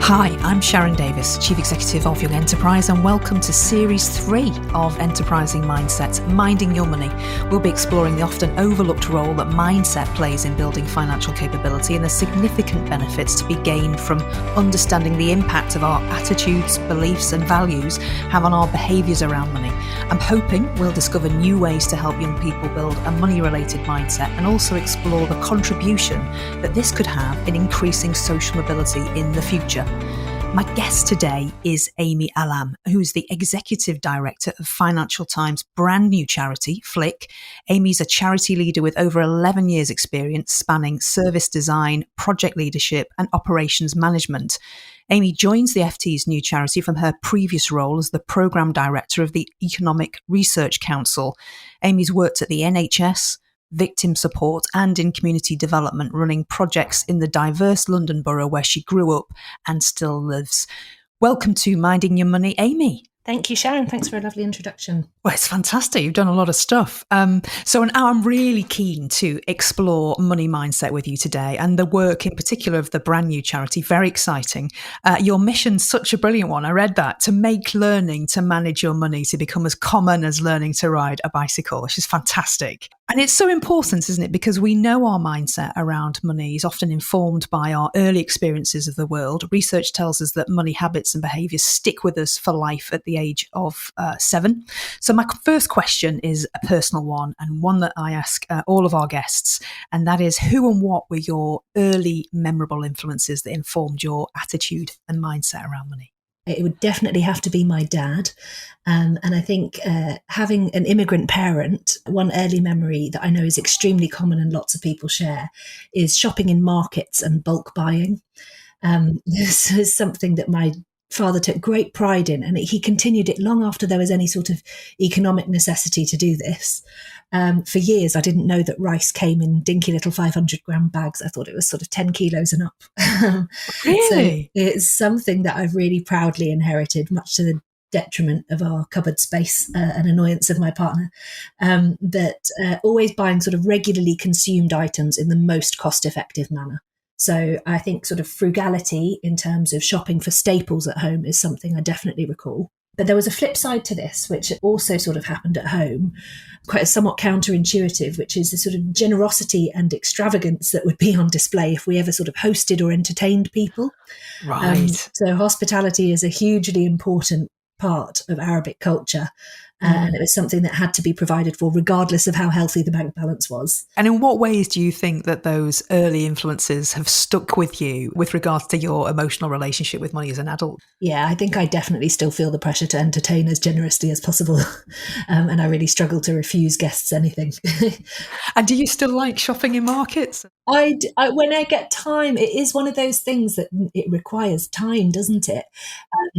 Hi, I'm Sharon Davis, Chief Executive of Young Enterprise, and welcome to Series 3 of Enterprising Mindset, Minding Your Money. We'll be exploring the often overlooked role that mindset plays in building financial capability and the significant benefits to be gained from understanding the impact of our attitudes, beliefs and values have on our behaviours around money. I'm hoping we'll discover new ways to help young people build a money-related mindset and also explore the contribution that this could have in increasing social mobility in the future. My guest today is Aimée Allam, who is the Executive Director of Financial Times' brand new charity, Flick. Aimée's a charity leader with over 11 years' experience spanning service design, project leadership and operations management. Aimée joins the FT's new charity from her previous role as the Programme Director of the Economic Research Council. Aimée's worked at the NHS, victim support and in community development, running projects in the diverse London borough where she grew up and still lives. Welcome to Minding Your Money, Aimée. Thank you, Sharon. Thanks for a lovely introduction. Well, it's fantastic. You've done a lot of stuff. So now I'm really keen to explore money mindset with you today and the work in particular of the brand new charity. Very exciting. Your mission's such a brilliant one. I read that, to make learning to manage your money to become as common as learning to ride a bicycle, which is fantastic. And it's so important, isn't it? Because we know our mindset around money is often informed by our early experiences of the world. Research tells us that money habits and behaviours stick with us for life at the age of 7. So my first question is a personal one and one that I ask all of our guests. And that is, who and what were your early memorable influences that informed your attitude and mindset around money? It would definitely have to be my dad. And I think having an immigrant parent, one early memory that I know is extremely common and lots of people share is shopping in markets and bulk buying. This is something that my father took great pride in, and he continued it long after there was any sort of economic necessity to do this. For years, I didn't know that rice came in dinky little 500-gram bags. I thought it was sort of 10 kilos and up. Really? So it's something that I've really proudly inherited, much to the detriment of our cupboard space and annoyance of my partner, that always buying sort of regularly consumed items in the most cost-effective manner. So I think sort of frugality in terms of shopping for staples at home is something I definitely recall. But there was a flip side to this, which also sort of happened at home, quite somewhat counterintuitive, which is the sort of generosity and extravagance that would be on display if we ever sort of hosted or entertained people. Right. So hospitality is a hugely important part of Arabic culture. And it was something that had to be provided for regardless of how healthy the bank balance was. And in what ways do you think that those early influences have stuck with you with regards to your emotional relationship with money as an adult? Yeah, I think I definitely still feel the pressure to entertain as generously as possible. And I really struggle to refuse guests anything. And do you still like shopping in markets? I when I get time, it is one of those things that it requires time, doesn't it?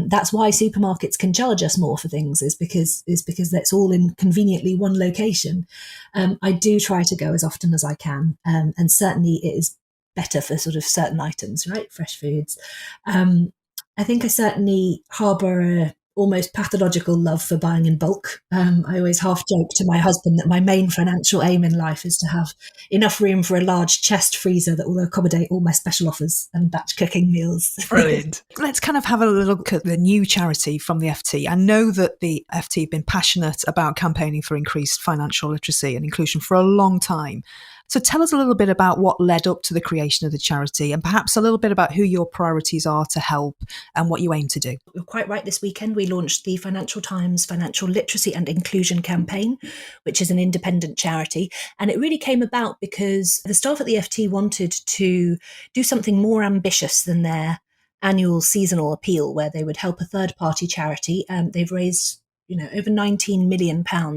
That's why supermarkets can charge us more for things, is because that's all in conveniently one location. I do try to go as often as I can, and certainly it is better for sort of certain items, right? Fresh foods. I think I certainly harbour a almost pathological love for buying in bulk. I always half joke to my husband that my main financial aim in life is to have enough room for a large chest freezer that will accommodate all my special offers and batch cooking meals. Brilliant. Let's kind of have a look at the new charity from the FT. I know that the FT have been passionate about campaigning for increased financial literacy and inclusion for a long time. So tell us a little bit about what led up to the creation of the charity and perhaps a little bit about who your priorities are to help and what you aim to do. You're quite right. This weekend, we launched the Financial Times Financial Literacy and Inclusion Campaign, which is an independent charity. And it really came about because the staff at the FT wanted to do something more ambitious than their annual seasonal appeal, where they would help a third-party charity. They've raised, over £19 million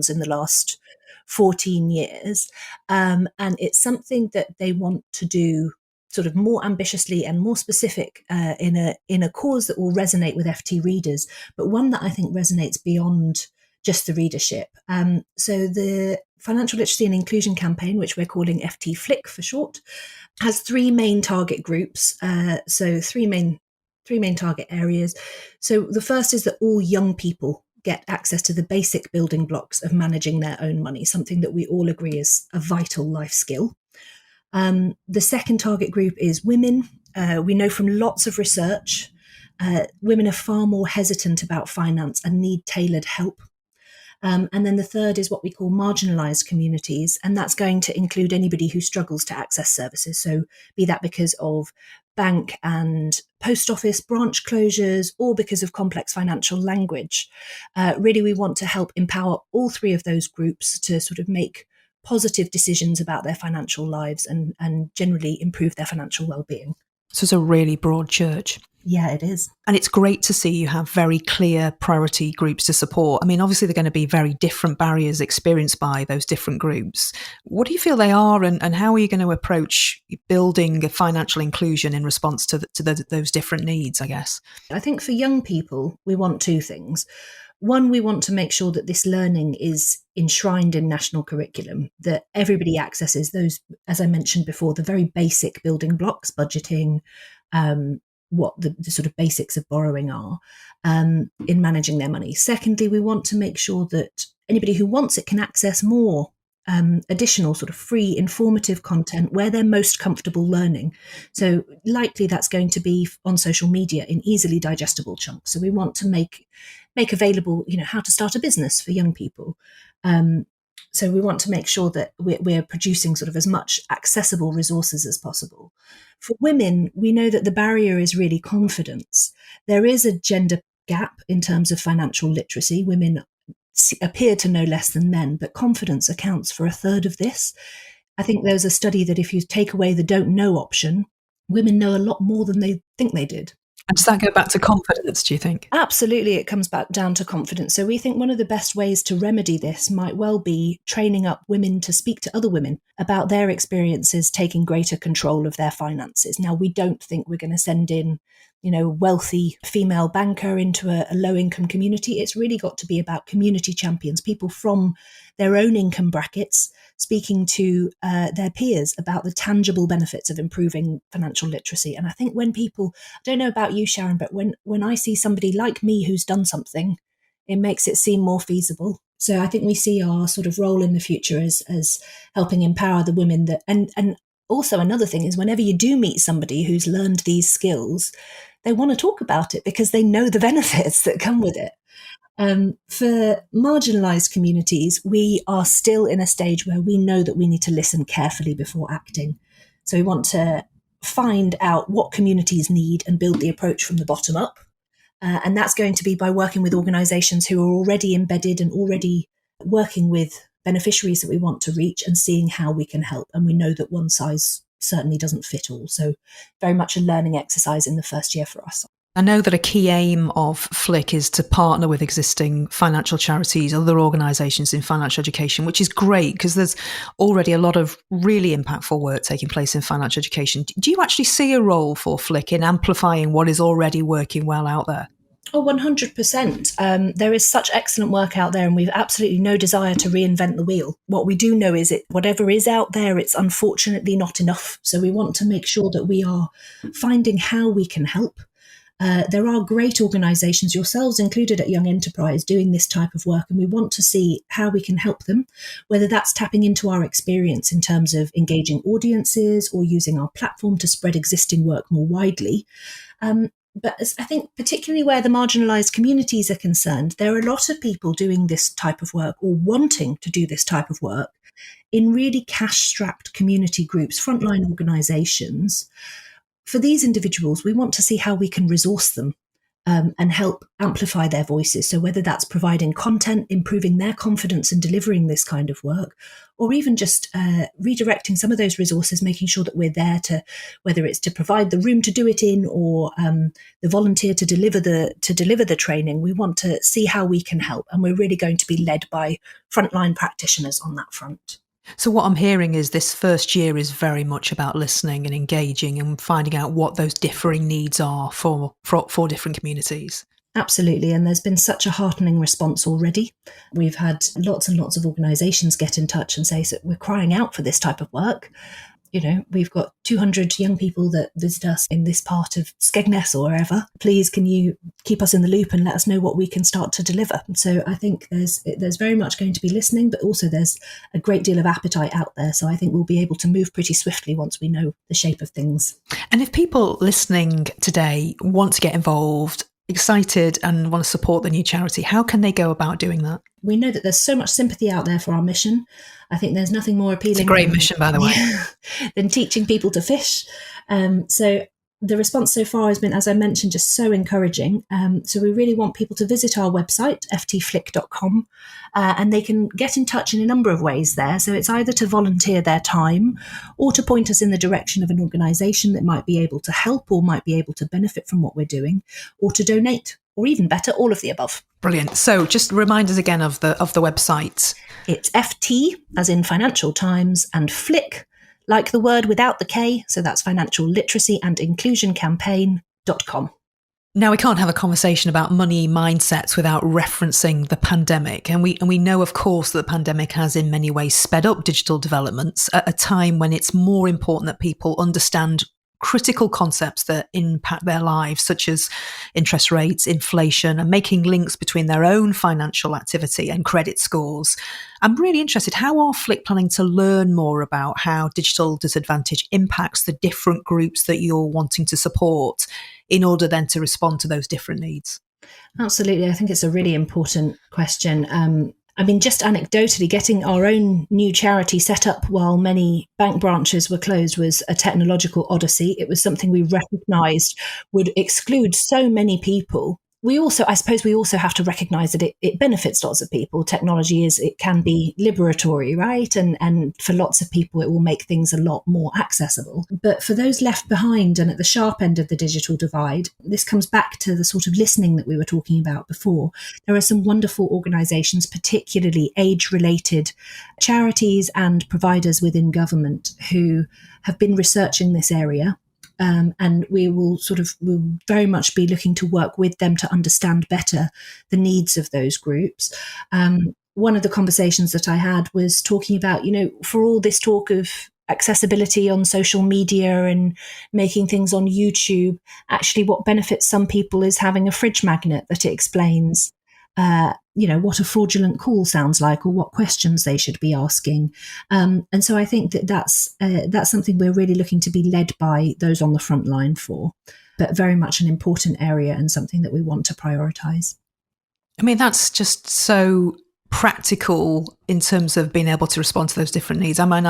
in the last 14 years. And it's something that they want to do sort of more ambitiously and more specific in a cause that will resonate with FT readers, but one that I think resonates beyond just the readership. So the Financial Literacy and Inclusion Campaign, which we're calling FT Flick for short, has 3 main target groups. So three main target areas. So the first is that all young people get access to the basic building blocks of managing their own money, something that we all agree is a vital life skill. The second target group is women. We know from lots of research women are far more hesitant about finance and need tailored help. And then the third is what we call marginalized communities, and that's going to include anybody who struggles to access services. So be that because of bank and post office branch closures or because of complex financial language. Really, we want to help empower all three of those groups to sort of make positive decisions about their financial lives and generally improve their financial well-being. So it's a really broad church. Yeah, it is. And it's great to see you have very clear priority groups to support. I mean, obviously, they're going to be very different barriers experienced by those different groups. What do you feel they are, and how are you going to approach building a financial inclusion in response to those different needs, I guess? I think for young people, we want two things. One, we want to make sure that this learning is enshrined in national curriculum, that everybody accesses those, as I mentioned before, the very basic building blocks, budgeting, what the sort of basics of borrowing are in managing their money. Secondly, we want to make sure that anybody who wants it can access more additional sort of free informative content where they're most comfortable learning. So likely that's going to be on social media in easily digestible chunks. So we want to make available, how to start a business for young people. So we want to make sure that we're producing sort of as much accessible resources as possible. For women, we know that the barrier is really confidence. There is a gender gap in terms of financial literacy. Women appear to know less than men, but confidence accounts for a third of this. I think there's a study that if you take away the don't know option, women know a lot more than they think they did. And does that go back to confidence, do you think? Absolutely, it comes back down to confidence. So we think one of the best ways to remedy this might well be training up women to speak to other women about their experiences taking greater control of their finances. Now, we don't think we're going to send in, wealthy female banker into a low-income community. It's really got to be about community champions, people from their own income brackets speaking to their peers about the tangible benefits of improving financial literacy. And I think when people, I don't know about you, Sharon, but when I see somebody like me who's done something, it makes it seem more feasible. So I think we see our sort of role in the future as helping empower the women that, and also another thing is whenever you do meet somebody who's learned these skills, they want to talk about it because they know the benefits that come with it. For marginalized communities, we are still in a stage where we know that we need to listen carefully before acting. So we want to find out what communities need and build the approach from the bottom up. And that's going to be by working with organizations who are already embedded and already working with beneficiaries that we want to reach and seeing how we can help. And we know that one size certainly doesn't fit all. So very much a learning exercise in the first year for us. I know that a key aim of Flick is to partner with existing financial charities, other organisations in financial education, which is great because there's already a lot of really impactful work taking place in financial education. Do you actually see a role for Flick in amplifying what is already working well out there? Oh, 100%. There is such excellent work out there and we've absolutely no desire to reinvent the wheel. What we do know is whatever is out there, it's unfortunately not enough. So we want to make sure that we are finding how we can help. There are great organisations, yourselves included at Young Enterprise, doing this type of work, and we want to see how we can help them, whether that's tapping into our experience in terms of engaging audiences or using our platform to spread existing work more widely. But I think particularly where the marginalised communities are concerned, there are a lot of people doing this type of work or wanting to do this type of work in really cash-strapped community groups, frontline organisations. For these individuals, we want to see how we can resource them and help amplify their voices. So whether that's providing content, improving their confidence in delivering this kind of work, or even just redirecting some of those resources, making sure that we're there to, whether it's to provide the room to do it in or the volunteer to deliver the training, we want to see how we can help. And we're really going to be led by frontline practitioners on that front. So what I'm hearing is this first year is very much about listening and engaging and finding out what those differing needs are for different communities. Absolutely. And there's been such a heartening response already. We've had lots and lots of organisations get in touch and say, so we're crying out for this type of work. we've got 200 young people that visit us in this part of Skegness or wherever. Please, can you keep us in the loop and let us know what we can start to deliver? So I think there's very much going to be listening, but also there's a great deal of appetite out there. So I think we'll be able to move pretty swiftly once we know the shape of things. And if people listening today want to get involved, excited and want to support the new charity, how can they go about doing that? We know that there's so much sympathy out there for our mission. I think there's nothing more appealing. It's a great mission, by the way. Than teaching people to fish. So the response so far has been, as I mentioned, just so encouraging. So we really want people to visit our website, ftflick.com, and they can get in touch in a number of ways there. So it's either to volunteer their time or to point us in the direction of an organisation that might be able to help or might be able to benefit from what we're doing, or to donate, or even better, all of the above. Brilliant. So just remind us again of the website. It's FT, as in Financial Times, and Flick, like the word without the K, so that's Financial Literacy and Inclusion Campaign.com. Now, we can't have a conversation about money mindsets without referencing the pandemic. And we know, of course, that the pandemic has in many ways sped up digital developments at a time when it's more important that people understand critical concepts that impact their lives, such as interest rates, inflation, and making links between their own financial activity and credit scores. I'm really interested, how are Flick planning to learn more about how digital disadvantage impacts the different groups that you're wanting to support in order then to respond to those different needs? Absolutely. I think it's a really important question. Just anecdotally, getting our own new charity set up while many bank branches were closed was a technological odyssey. It was something we recognised would exclude so many people. I suppose we also have to recognise that it benefits lots of people. Technology it can be liberatory, right? And for lots of people, it will make things a lot more accessible. But for those left behind and at the sharp end of the digital divide, this comes back to the sort of listening that we were talking about before. There are some wonderful organisations, particularly age-related charities and providers within government who have been researching this area. And we'll very much be looking to work with them to understand better the needs of those groups. One of the conversations that I had was talking about, for all this talk of accessibility on social media and making things on YouTube, actually what benefits some people is having a fridge magnet that explains what a fraudulent call sounds like or what questions they should be asking. And so I think that's something we're really looking to be led by those on the front line for, but very much an important area and something that we want to prioritise. I mean, that's just so practical in terms of being able to respond to those different needs. I mean,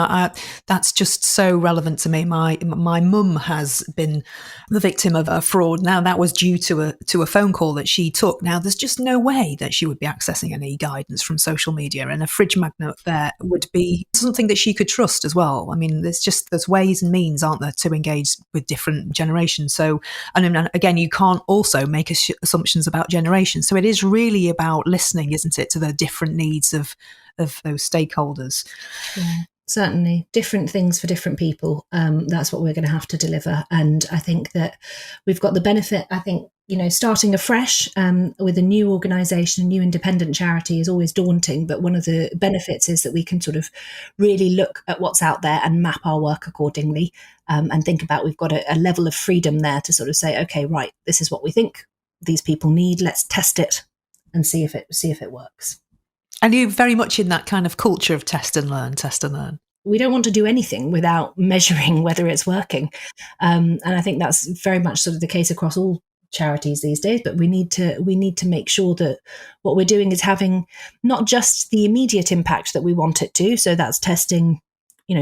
that's just so relevant to me. My mum has been the victim of a fraud. Now, that was due to a phone call that she took. Now, there's just no way that she would be accessing any guidance from social media, and a fridge magnet there would be something that she could trust as well. I mean, there's ways and means, aren't there, to engage with different generations. So, and again, you can't also make assumptions about generations. So it is really about listening, isn't it, to the different needs of those stakeholders. Yeah, certainly. Different things for different people. That's what we're going to have to deliver. And I think that we've got the benefit, starting afresh with a new organisation, a new independent charity is always daunting. But one of the benefits is that we can sort of really look at what's out there and map our work accordingly, and think about, we've got a level of freedom there to sort of say, okay, right, this is what we think these people need. Let's test it and see if it works. And you're very much in that kind of culture of test and learn. We don't want to do anything without measuring whether it's working. And I think that's very much sort of the case across all charities these days. But we need to make sure that what we're doing is having not just the immediate impact that we want it to. So that's testing,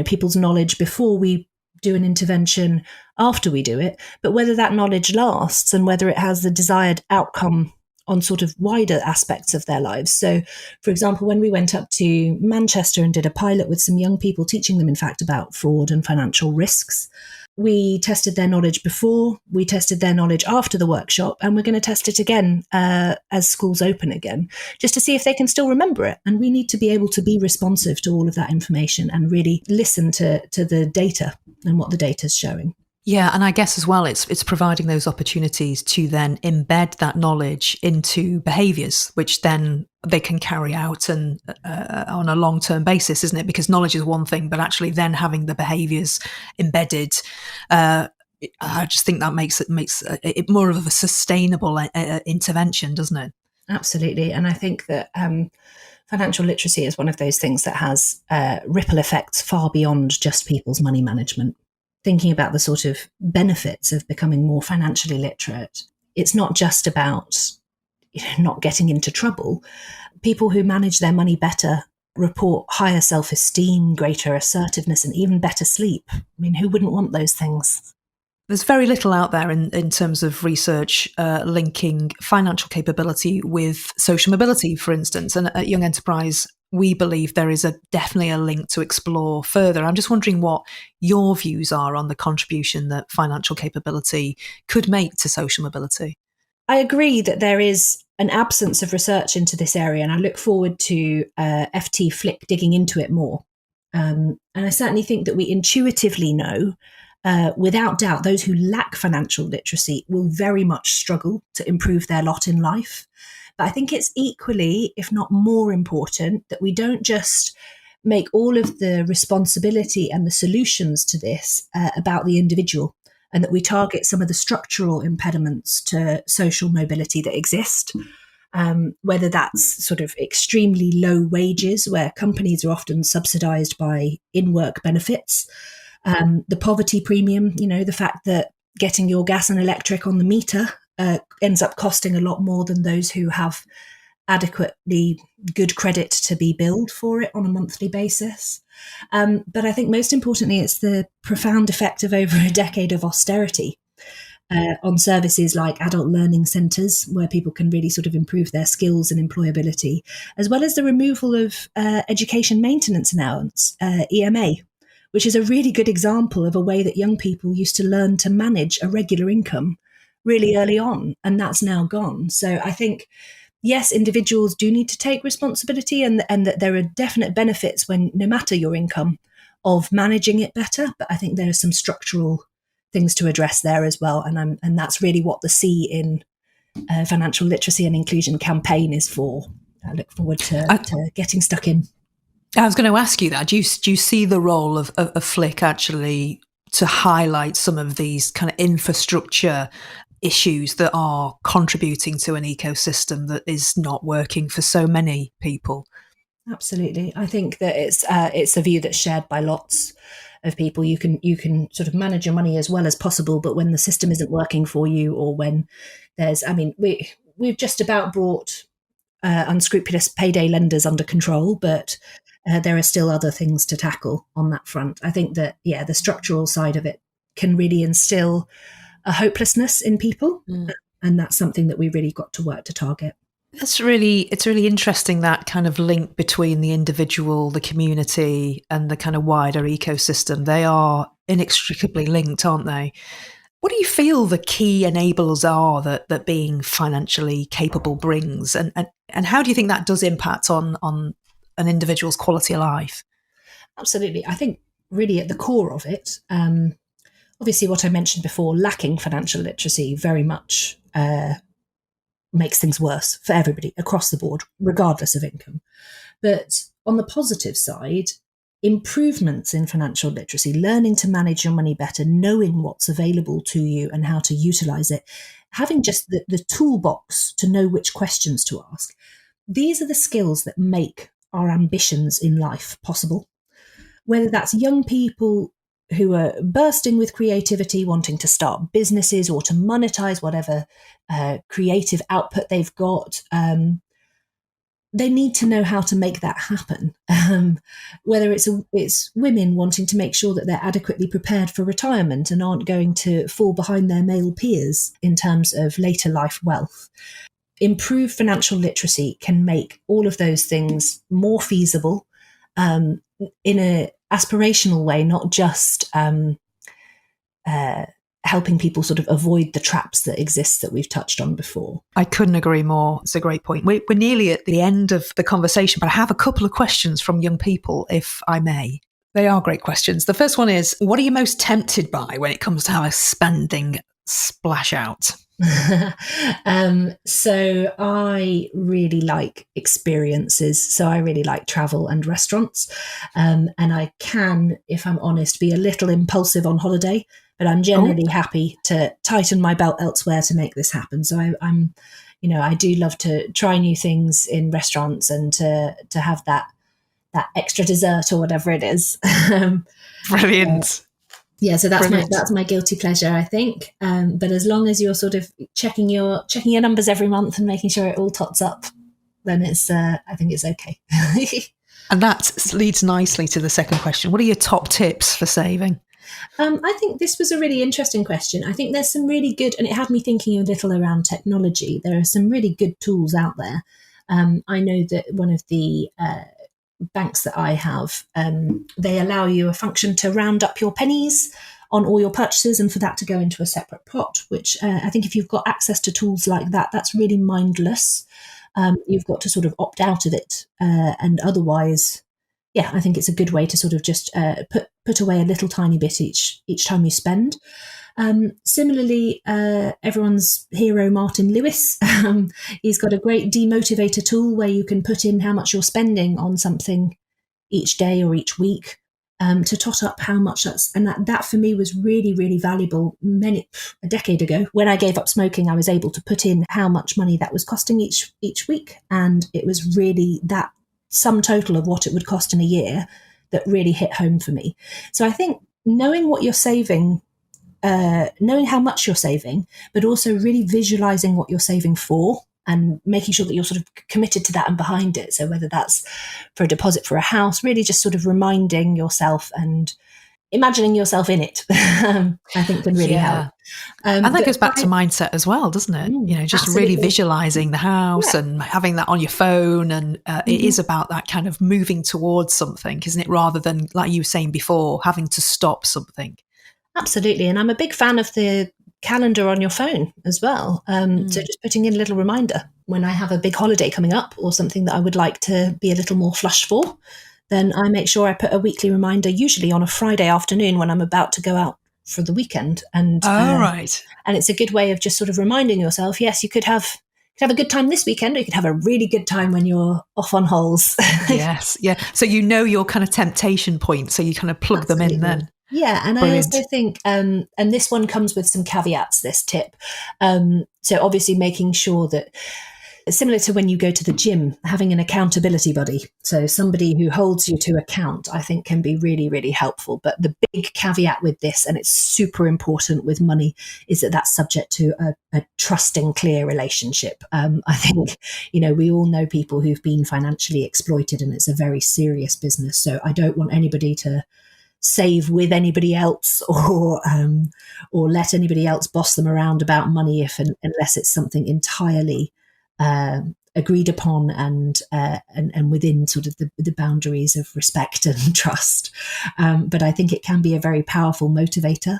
people's knowledge before we do an intervention, after we do it, but whether that knowledge lasts and whether it has the desired outcome on sort of wider aspects of their lives. So, for example, when we went up to Manchester and did a pilot with some young people, teaching them, in fact, about fraud and financial risks, we tested their knowledge before, we tested their knowledge after the workshop, and we're going to test it again as schools open again, just to see if they can still remember it. And we need to be able to be responsive to all of that information and really listen to the data and what the data is showing. Yeah, and I guess as well, it's providing those opportunities to then embed that knowledge into behaviours, which then they can carry out and on a long-term basis, isn't it? Because knowledge is one thing, but actually then having the behaviours embedded, I just think that makes it more of a sustainable intervention, doesn't it? Absolutely, and I think that financial literacy is one of those things that has ripple effects far beyond just people's money management. Thinking about the sort of benefits of becoming more financially literate, it's not just about not getting into trouble. People who manage their money better report higher self-esteem, greater assertiveness, and even better sleep. I mean, who wouldn't want those things? There's very little out there in terms of research linking financial capability with social mobility, for instance. And at Young Enterprise, we believe there is definitely a link to explore further. I'm just wondering what your views are on the contribution that financial capability could make to social mobility. I agree that there is an absence of research into this area, and I look forward to FT Flick digging into it more. And I certainly think that we intuitively know, without doubt, those who lack financial literacy will very much struggle to improve their lot in life. But I think it's equally, if not more important, that we don't just make all of the responsibility and the solutions to this about the individual, and that we target some of the structural impediments to social mobility that exist, whether that's sort of extremely low wages, where companies are often subsidized by in-work benefits, the poverty premium, the fact that getting your gas and electric on the meter ends up costing a lot more than those who have adequately good credit to be billed for it on a monthly basis. But I think most importantly, it's the profound effect of over a decade of austerity on services like adult learning centres, where people can really sort of improve their skills and employability, as well as the removal of education maintenance allowance, EMA, which is a really good example of a way that young people used to learn to manage a regular income really early on, and that's now gone. So I think, yes, individuals do need to take responsibility, and that there are definite benefits when, no matter your income, of managing it better. But I think there are some structural things to address there as well, and that's really what the C in financial literacy and inclusion campaign is for. I look forward to getting stuck in. I was going to ask you that. Do you see the role of Flick actually to highlight some of these kind of infrastructure issues that are contributing to an ecosystem that is not working for so many people? Absolutely. I think that it's a view that's shared by lots of people. You can sort of manage your money as well as possible, but when the system isn't working for you, or when we've just about brought unscrupulous payday lenders under control, but there are still other things to tackle on that front. I think that, the structural side of it can really instill a hopelessness in people. And that's something that we really got to work to target. It's really interesting, that kind of link between the individual, the community, and the kind of wider ecosystem. They are inextricably linked, aren't they? What do you feel the key enablers are that being financially capable brings? And how do you think that does impact on an individual's quality of life? Absolutely. I think really at the core of it, obviously what I mentioned before, lacking financial literacy very much makes things worse for everybody across the board, regardless of income. But on the positive side, improvements in financial literacy, learning to manage your money better, knowing what's available to you and how to utilize it, having just the toolbox to know which questions to ask. These are the skills that make our ambitions in life possible. Whether that's young people who are bursting with creativity, wanting to start businesses or to monetize whatever creative output they've got, they need to know how to make that happen. Whether it's women wanting to make sure that they're adequately prepared for retirement and aren't going to fall behind their male peers in terms of later life wealth. Improved financial literacy can make all of those things more feasible in an aspirational way, not just helping people sort of avoid the traps that exist that we've touched on before. I couldn't agree more. It's a great point. We're nearly at the end of the conversation, but I have a couple of questions from young people, if I may. They are great questions. The first one is, what are you most tempted by when it comes to how a spending splash out? So I really like experiences. So I really like travel and restaurants. And I can, if I'm honest, be a little impulsive on holiday, but I'm generally happy to tighten my belt elsewhere to make this happen. So I'm, I do love to try new things in restaurants and to have that extra dessert or whatever it is. Brilliant. Yeah, so that's my guilty pleasure, I think. But as long as you're sort of checking your numbers every month and making sure it all tots up, then I think it's okay. And that leads nicely to the second question. What are your top tips for saving? I think this was a really interesting question. I think there's some really good, and it had me thinking a little around technology. There are some really good tools out there. I know that one of the banks that I have, they allow you a function to round up your pennies on all your purchases and for that to go into a separate pot, which I think if you've got access to tools like that, that's really mindless. You've got to sort of opt out of it. And otherwise, yeah, I think it's a good way to sort of just put away a little tiny bit each time you spend. Similarly, everyone's hero, Martin Lewis, he's got a great demotivator tool where you can put in how much you're spending on something each day or each week to tot up how much that for me was really, really valuable. A decade ago, when I gave up smoking, I was able to put in how much money that was costing each week. And it was really that sum total of what it would cost in a year that really hit home for me. So I think knowing what you're saving, knowing how much you're saving, but also really visualizing what you're saving for and making sure that you're sort of committed to that and behind it. So whether that's for a deposit for a house, really just sort of reminding yourself and imagining yourself in it, I think can really help. And that goes back to mindset as well, doesn't it? Just absolutely. Really visualizing the house and having that on your phone. And it is about that kind of moving towards something, isn't it? Rather than, like you were saying before, having to stop something. Absolutely. And I'm a big fan of the calendar on your phone as well. So just putting in a little reminder when I have a big holiday coming up or something that I would like to be a little more flush for, then I make sure I put a weekly reminder, usually on a Friday afternoon when I'm about to go out for the weekend. And right. And it's a good way of just sort of reminding yourself, yes, you could have a good time this weekend, or you could have a really good time when you're off on holes. Yes. Yeah. So your kind of temptation point. So you kind of plug them in then. Yeah, and brilliant. I also think, and this one comes with some caveats, this tip. So obviously making sure that, similar to when you go to the gym, having an accountability buddy, so somebody who holds you to account, I think can be really, really helpful. But the big caveat with this, and it's super important with money, is that that's subject to a trusting, clear relationship. I think, we all know people who've been financially exploited, and it's a very serious business. So I don't want anybody to save with anybody else or let anybody else boss them around about money unless it's something entirely agreed upon and within sort of the boundaries of respect and trust. But I think it can be a very powerful motivator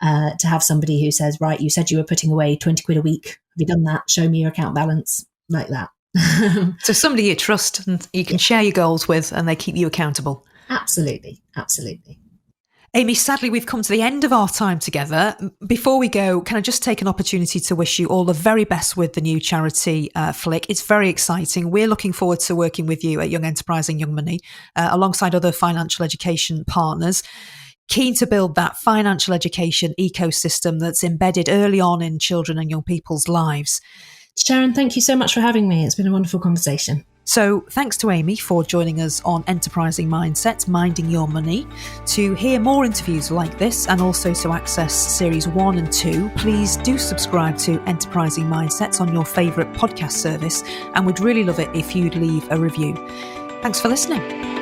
to have somebody who says, right, you said you were putting away 20 quid a week. Have you done that? Show me your account balance, like that. So somebody you trust and you can share your goals with, and they keep you accountable. Absolutely. Absolutely. Aimée, sadly, we've come to the end of our time together. Before we go, can I just take an opportunity to wish you all the very best with the new charity flick? It's very exciting. We're looking forward to working with you at Young Enterprising Young Money, alongside other financial education partners. Keen to build that financial education ecosystem that's embedded early on in children and young people's lives. Sharon, thank you so much for having me. It's been a wonderful conversation. So thanks to Aimée for joining us on Enterprising Mindsets, Minding Your Money. To hear more interviews like this and also to access series 1 and 2, please do subscribe to Enterprising Mindsets on your favourite podcast service, and we'd really love it if you'd leave a review. Thanks for listening.